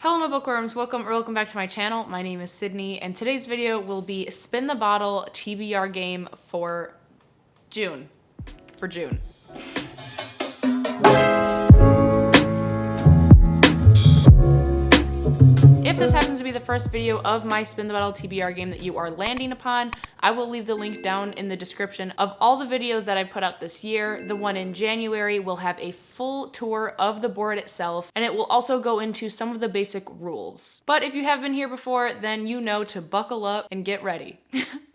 Hello my bookworms, welcome back to my channel. My name is Sydney and today's video will be Spin the Bottle TBR game for June. If this happens to be the first video of my Spin the Bottle TBR game that you are landing upon, I will leave the link down in the description of all the videos that I put out this year. The one in January will have a full tour of the board itself, and it will also go into some of the basic rules. But if you have been here before, then you know to buckle up and get ready.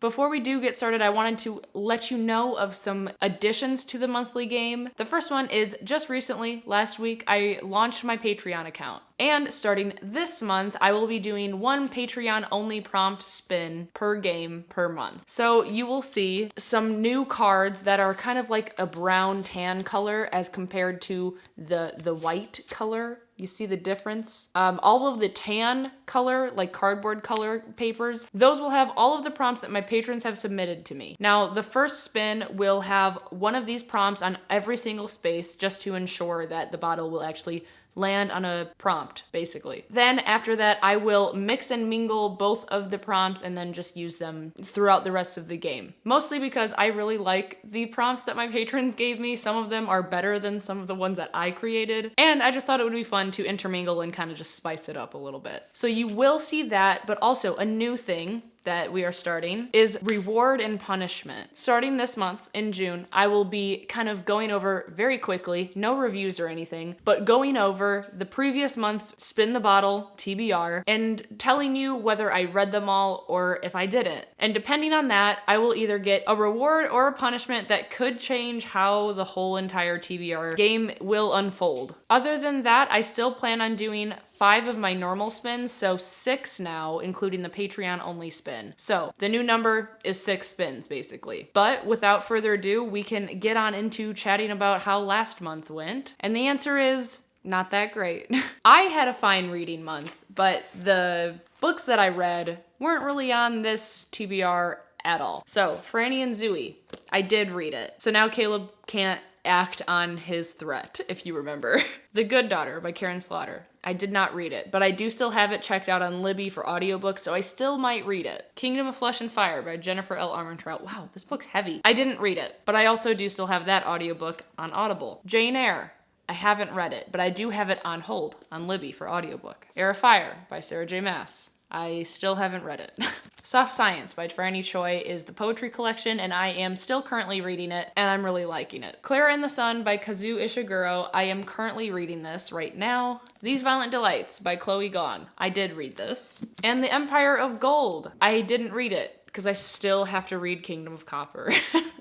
Before we do get started, I wanted to let you know of some additions to the monthly game. The first one is just recently, last week, I launched my Patreon account. And starting this month, I will be doing one Patreon only prompt spin per game per month. So you will see some new cards that are kind of like a brown tan color as compared to the white color. You see the difference? All of the tan color, like cardboard color papers, those will have all of the prompts that my patrons have submitted to me. Now, the first spin will have one of these prompts on every single space just to ensure that the bottle will actually land on a prompt, basically. Then after that, I will mix and mingle both of the prompts and then just use them throughout the rest of the game. Mostly because I really like the prompts that my patrons gave me. Some of them are better than some of the ones that I created. And I just thought it would be fun to intermingle and kind of just spice it up a little bit. So you will see that, but also a new thing that we are starting is reward and punishment. Starting this month in June, I will be kind of going over very quickly, no reviews or anything, but going over the previous month's Spin the Bottle TBR and telling you whether I read them all or if I didn't. And depending on that, I will either get a reward or a punishment that could change how the whole entire TBR game will unfold. Other than that, I still plan on doing 5 of my normal spins, so 6 now, including the Patreon only spin. So the new number is 6 spins, basically. But without further ado, we can get on into chatting about how last month went. And the answer is not that great. I had a fine reading month, but the books that I read weren't really on this TBR at all. So Franny and Zooey, I did read it. So now Caleb can't act on his threat, if you remember. The Good Daughter by Karen Slaughter. I did not read it, but I do still have it checked out on Libby for audiobooks, so I still might read it. Kingdom of Flesh and Fire by Jennifer L. Armentrout. Wow, this book's heavy. I didn't read it, but I also do still have that audiobook on Audible. Jane Eyre. I haven't read it, but I do have it on hold on Libby for audiobook. Air of Fire by Sarah J. Maas. I still haven't read it. Soft Science by Franny Choi is the poetry collection, and I am still currently reading it, and I'm really liking it. Clara in the Sun by Kazuo Ishiguro. I am currently reading this right now. These Violent Delights by Chloe Gong. I did read this. And The Empire of Gold. I didn't read it, because I still have to read Kingdom of Copper.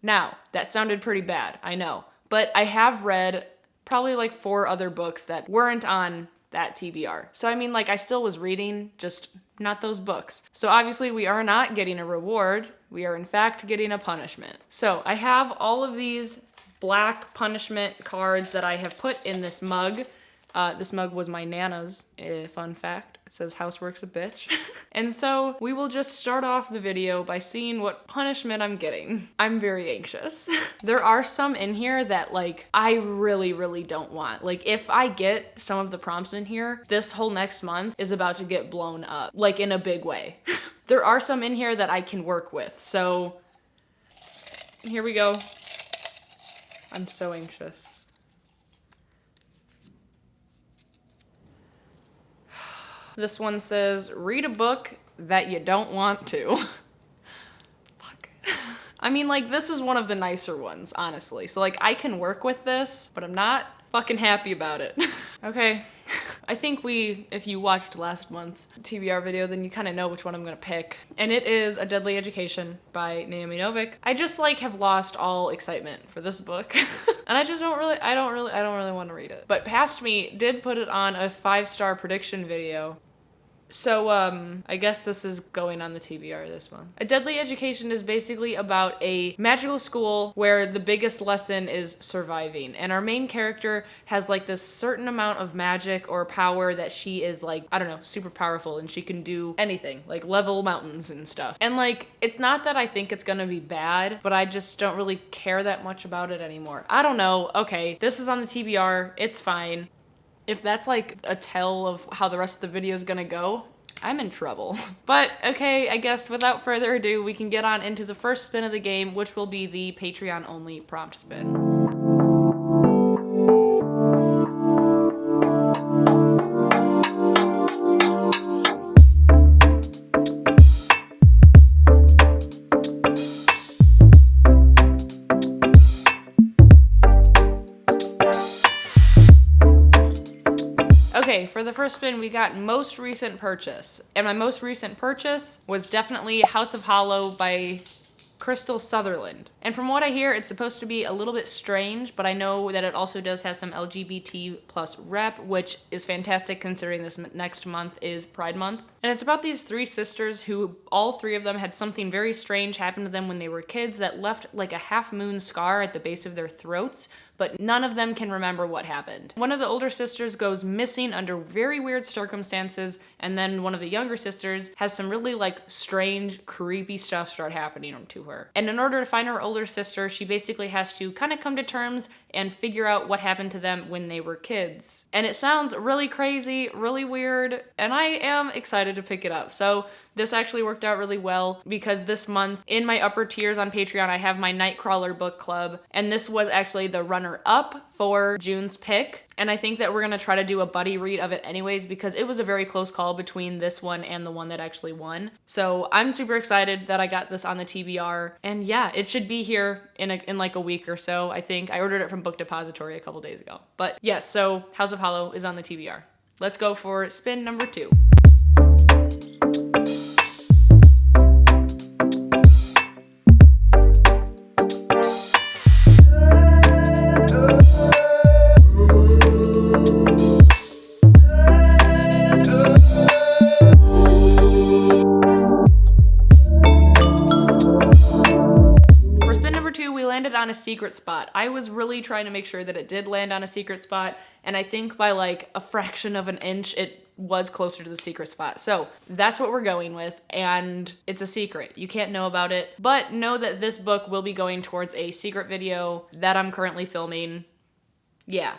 Now, that sounded pretty bad, I know. But I have read probably like 4 other books that weren't on that TBR. So I mean, like, I still was reading, just not those books. So obviously we are not getting a reward. We are in fact getting a punishment. So I have all of these black punishment cards that I have put in this mug. This mug was my Nana's, fun fact. It says housework's a bitch. And so we will just start off the video by seeing what punishment I'm getting. I'm very anxious. There are some in here that like I really don't want. Like if I get some of the prompts in here, this whole next month is about to get blown up, like in a big way. There are some in here that I can work with. So here we go. I'm so anxious. This one says, read a book that you don't want to. Fuck. I mean, like, this is one of the nicer ones, honestly. So, like, I can work with this, but I'm not fucking happy about it. Okay. I think if you watched last month's TBR video, then you kind of know which one I'm gonna pick. And it is A Deadly Education by Naomi Novik. I just like have lost all excitement for this book. And I don't really want to read it. But Past Me did put it on a 5-star prediction video. So, I guess this is going on the TBR this month. A Deadly Education is basically about a magical school where the biggest lesson is surviving. And our main character has like this certain amount of magic or power that she is like, I don't know, super powerful and she can do anything, like level mountains and stuff. And like, it's not that I think it's gonna be bad, but I just don't really care that much about it anymore. I don't know. Okay, this is on the TBR. It's fine. If that's like a tell of how the rest of the video is gonna go, I'm in trouble. But okay, I guess without further ado, we can get on into the first spin of the game, which will be the Patreon only prompt spin. Okay, for the first spin, we got most recent purchase. And my most recent purchase was definitely House of Hollow by Crystal Sutherland. And from what I hear, it's supposed to be a little bit strange, but I know that it also does have some LGBT plus rep, which is fantastic considering this next month is Pride Month. And it's about these three sisters who, all three of them had something very strange happen to them when they were kids that left like a half moon scar at the base of their throats, but none of them can remember what happened. One of the older sisters goes missing under very weird circumstances, and then one of the younger sisters has some really like strange, creepy stuff start happening to her. And in order to find her older sister, she basically has to kind of come to terms and figure out what happened to them when they were kids. And it sounds really crazy, really weird, and I am excited to pick it up. So this actually worked out really well because this month in my upper tiers on Patreon, I have my Nightcrawler book club, and this was actually the runner-up for June's pick. And I think that we're gonna try to do a buddy read of it anyways because it was a very close call between this one and the one that actually won. So I'm super excited that I got this on the TBR, and yeah, it should be here in like a week or so. I think I ordered it from Book Depository a couple days ago. But yes, so House of Hollow is on the TBR. Let's go for spin number 2. On a secret spot. I was really trying to make sure that it did land on a secret spot, and I think by like a fraction of an inch it was closer to the secret spot. So that's what we're going with, and it's a secret. You can't know about it, but know that this book will be going towards a secret video that I'm currently filming. Yeah.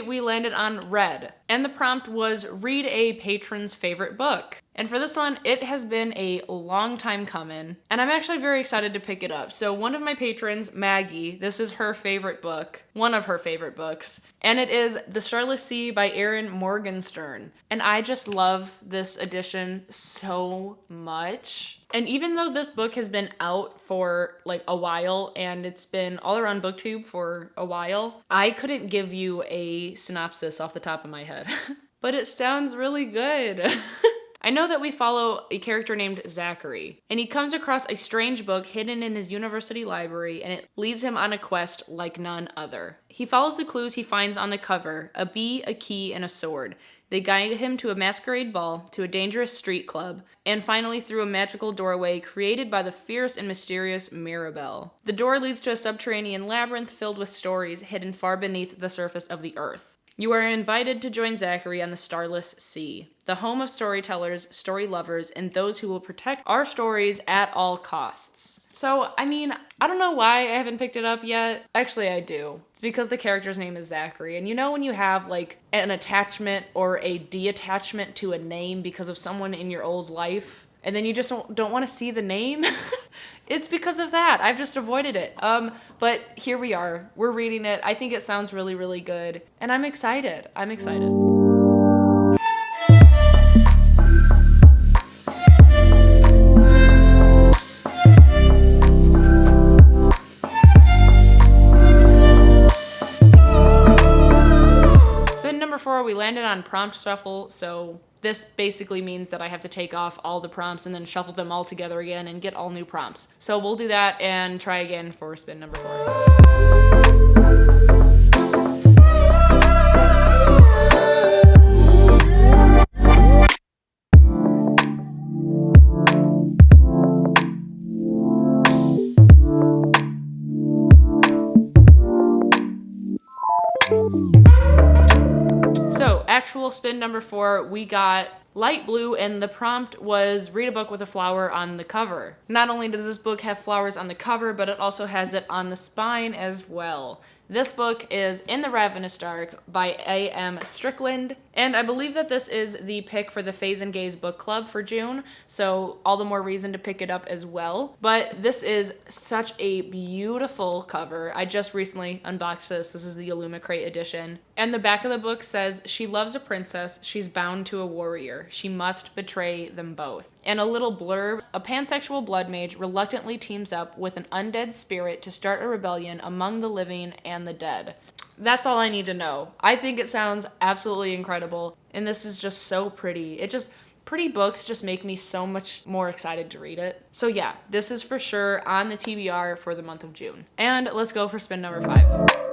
We landed on Red, and the prompt was read a patron's favorite book. And for this one, it has been a long time coming, and I'm actually very excited to pick it up. So one of my patrons, Maggie, this is her favorite book, one of her favorite books, and it is The Starless Sea by Erin Morgenstern. And I just love this edition so much. And even though this book has been out for like a while and it's been all around BookTube for a while, I couldn't give you a synopsis off the top of my head. But it sounds really good. I know that we follow a character named Zachary, and he comes across a strange book hidden in his university library, and it leads him on a quest like none other. He follows the clues he finds on the cover, a bee, a key, and a sword. They guide him to a masquerade ball, to a dangerous street club, and finally through a magical doorway created by the fierce and mysterious Mirabelle. The door leads to a subterranean labyrinth filled with stories hidden far beneath the surface of the earth. You are invited to join Zachary on the Starless Sea, the home of storytellers, story lovers, and those who will protect our stories at all costs. So, I mean, I don't know why I haven't picked it up yet. Actually, I do. It's because the character's name is Zachary, and you know when you have, like, an attachment or a detachment to a name because of someone in your old life, and then you just don't want to see the name? It's because of that. I've just avoided it. But here we are. We're reading it. I think it sounds really, really good, and I'm excited. I'm excited. Spin number 4, we landed on prompt shuffle, so this basically means that I have to take off all the prompts and then shuffle them all together again and get all new prompts. So we'll do that and try again for spin number 4. spin number 4, we got light blue, and the prompt was read a book with a flower on the cover. Not only does this book have flowers on the cover, but it also has it on the spine as well. This book is In the Ravenous Dark by A.M. Strickland, and I believe that this is the pick for the Phase and Gaze book club for June, so all the more reason to pick it up as well. But this is such a beautiful cover. I just recently unboxed this. This is the Illumicrate edition. And the back of the book says, she loves a princess, she's bound to a warrior. She must betray them both. And a little blurb, a pansexual blood mage reluctantly teams up with an undead spirit to start a rebellion among the living and the dead. That's all I need to know. I think it sounds absolutely incredible, and this is just so pretty. Pretty books just make me so much more excited to read it. So yeah, this is for sure on the TBR for the month of June. And let's go for spin number 5.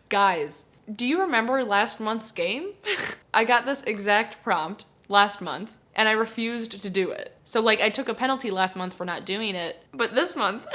Guys, do you remember last month's game? I got this exact prompt last month and I refused to do it. So like I took a penalty last month for not doing it, but this month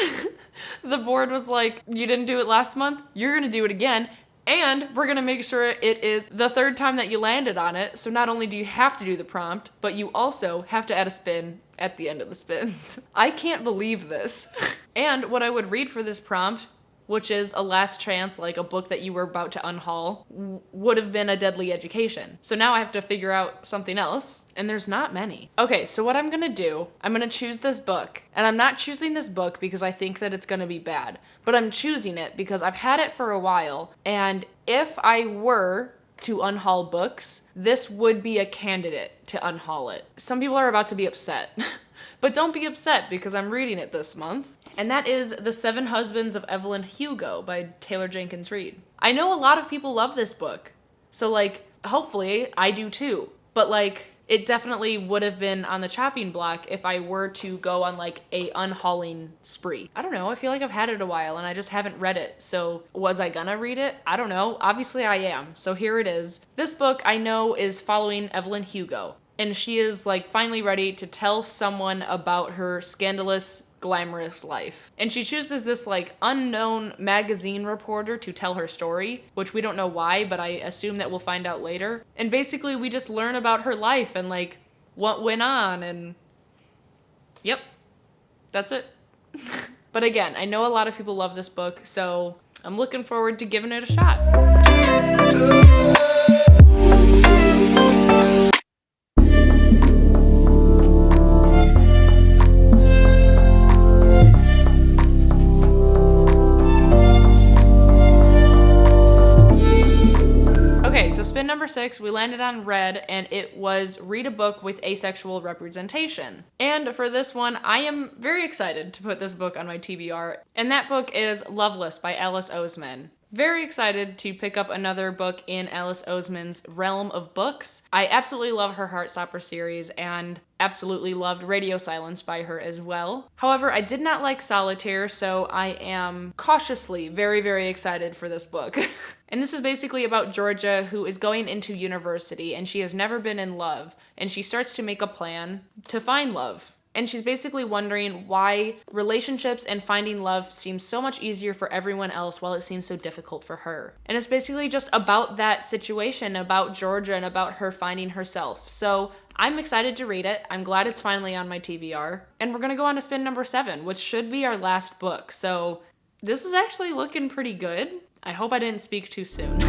the board was like, you didn't do it last month, you're gonna do it again, and we're gonna make sure it is the 3rd time that you landed on it. So not only do you have to do the prompt, but you also have to add a spin at the end of the spins. I can't believe this. And what I would read for this prompt, which is a last chance, like a book that you were about to unhaul, would have been A Deadly Education. So now I have to figure out something else, and there's not many. Okay, so what I'm gonna do, I'm gonna choose this book, and I'm not choosing this book because I think that it's gonna be bad, but I'm choosing it because I've had it for a while, and if I were to unhaul books, this would be a candidate to unhaul it. Some people are about to be upset, but don't be upset because I'm reading it this month. And that is The 7 Husbands of Evelyn Hugo by Taylor Jenkins Reid. I know a lot of people love this book, so like, hopefully I do too. But like, it definitely would have been on the chopping block if I were to go on like a unhauling spree. I don't know, I feel like I've had it a while and I just haven't read it. So was I gonna read it? I don't know, obviously I am. So here it is. This book I know is following Evelyn Hugo, and she is like finally ready to tell someone about her scandalous, glamorous life. And she chooses this like unknown magazine reporter to tell her story, which we don't know why, but I assume that we'll find out later. And basically we just learn about her life and like what went on, and yep, that's it. But again, I know a lot of people love this book, so I'm looking forward to giving it a shot. Spin number 6, we landed on red, and it was read a book with asexual representation. And for this one, I am very excited to put this book on my TBR, and that book is Loveless by Alice Oseman. Very excited to pick up another book in Alice Oseman's realm of books. I absolutely love her Heartstopper series and absolutely loved Radio Silence by her as well. However, I did not like Solitaire, so I am cautiously very, very excited for this book. And this is basically about Georgia, who is going into university and she has never been in love, and she starts to make a plan to find love. And she's basically wondering why relationships and finding love seems so much easier for everyone else while it seems so difficult for her. And it's basically just about that situation, about Georgia and about her finding herself. So I'm excited to read it. I'm glad it's finally on my TBR. And we're gonna go on to spin number 7, which should be our last book. So this is actually looking pretty good. I hope I didn't speak too soon.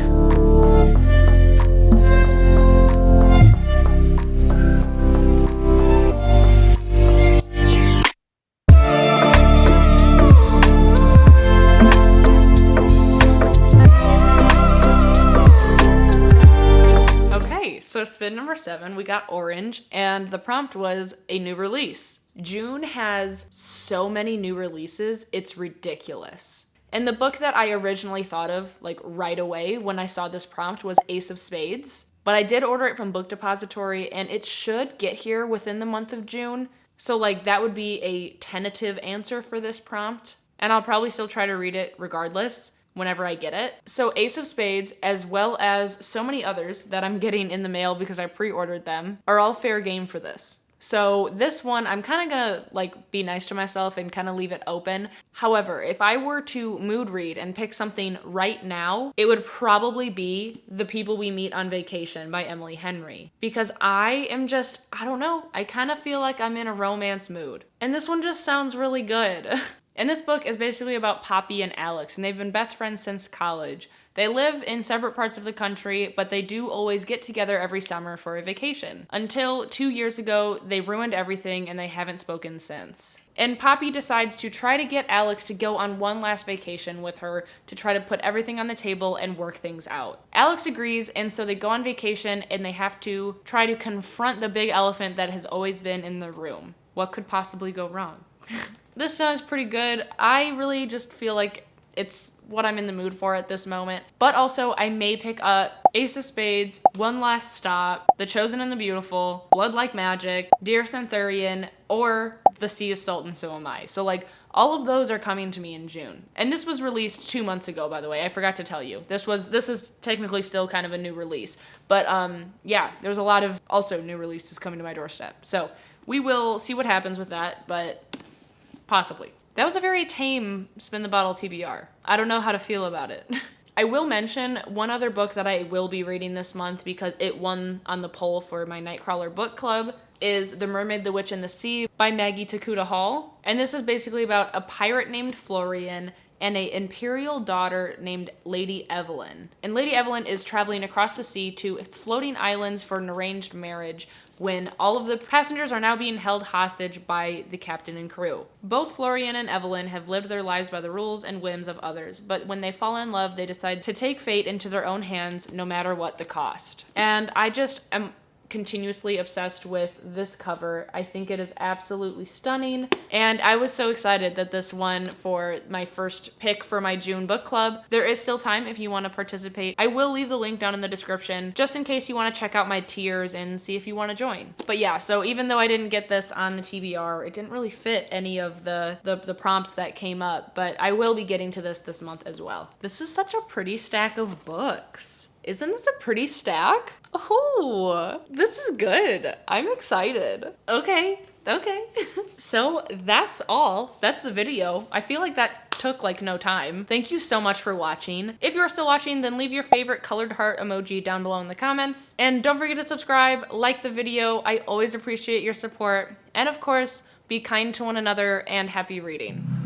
So spin number 7, we got Orange, and the prompt was a new release. June has so many new releases, it's ridiculous. And the book that I originally thought of, like right away when I saw this prompt, was Ace of Spades. But I did order it from Book Depository, and it should get here within the month of June. So like that would be a tentative answer for this prompt. And I'll probably still try to read it regardless whenever I get it. So Ace of Spades, as well as so many others that I'm getting in the mail because I pre-ordered them, are all fair game for this. So this one, I'm kind of gonna like be nice to myself and kind of leave it open. However, if I were to mood read and pick something right now, it would probably be The People We Meet on Vacation by Emily Henry. Because I don't know, I kind of feel like I'm in a romance mood. And this one just sounds really good. And this book is basically about Poppy and Alex, and they've been best friends since college. They live in separate parts of the country, but they do always get together every summer for a vacation. Until 2 years ago, they ruined everything and they haven't spoken since. And Poppy decides to try to get Alex to go on one last vacation with her to try to put everything on the table and work things out. Alex agrees, and so they go on vacation and they have to try to confront the big elephant that has always been in the room. What could possibly go wrong? This sounds pretty good. I really just feel like it's what I'm in the mood for at this moment. But also, I may pick up Ace of Spades, One Last Stop, The Chosen and the Beautiful, Blood Like Magic, Dear Centurion, or The Sea is Salt and So Am I. So like, all of those are coming to me in June. And this was released 2 months ago, by the way. I forgot to tell you. This is technically still kind of a new release. But yeah, there's a lot of also new releases coming to my doorstep. So we will see what happens with that, but possibly. That was a very tame Spin the Bottle TBR. I don't know how to feel about it. I will mention one other book that I will be reading this month because it won on the poll for my Nightcrawler book club is The Mermaid, the Witch, and the Sea by Maggie Hall. And this is basically about a pirate named Florian and an imperial daughter named Lady Evelyn. And Lady Evelyn is traveling across the sea to floating islands for an arranged marriage when all of the passengers are now being held hostage by the captain and crew. Both Florian and Evelyn have lived their lives by the rules and whims of others, but when they fall in love, they decide to take fate into their own hands no matter what the cost. And I just am continuously obsessed with this cover. I think it is absolutely stunning, and I was so excited that this won for my first pick for my June book club. There is still time if you want to participate. I will leave the link down in the description just in case you want to check out my tiers and see if you want to join. But yeah, so even though I didn't get this on the TBR, it didn't really fit any of the prompts that came up, but I will be getting to this month as well. This is such a pretty stack of books. Isn't this a pretty stack? Oh, this is good. I'm excited. Okay. So that's all. That's the video. I feel like that took like no time. Thank you so much for watching. If you're still watching, then leave your favorite colored heart emoji down below in the comments. And don't forget to subscribe, like the video. I always appreciate your support. And of course, be kind to one another and happy reading.